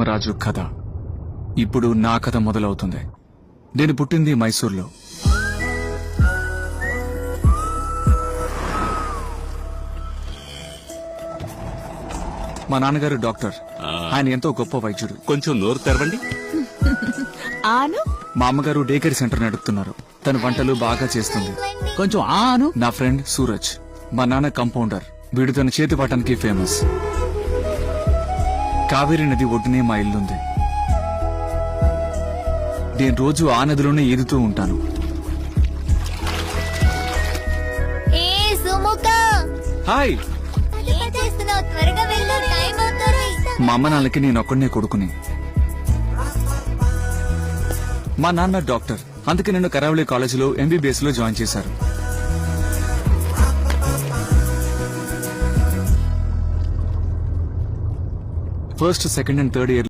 రాజు కథ ఇప్పుడు నా కథ మొదలవుతుంది. నేను పుట్టింది మైసూర్లో. మా నాన్నగారు డాక్టర్. ఆయన ఎంతో గొప్ప వైద్యుడు. కొంచెం నోరు తెరవండి. ఆను మా అమ్మగారు డే కేర్ సెంటర్ నడుపుతున్నారు. తన వంటలు బాగా చేస్తుంది. కొంచెం ఆను నా ఫ్రెండ్ సూరజ్. మా నాన్న కంపౌండర్. వీడు తన చేతి పటానికి ఫేమస్. కావేరీ నది ఒడ్డునే మా ఇల్లుంది. నేను రోజు ఆ నదిలోనే ఈదుతూ ఉంటాను. ఏ సుముఖ, హాయ్. ఏం చేస్తున్నావు? త్వరగా వెళ్ళు, టైం అవుతుంది. మా అమ్మ నాన్నకి నేను ఒక్కడనే కొడుకుని. మా నాన్న డాక్టర్. అందుకే నన్ను కరావళి కాలేజీలో ఎంబీబీఎస్ లో జాయిన్ చేశారు. First, second and third year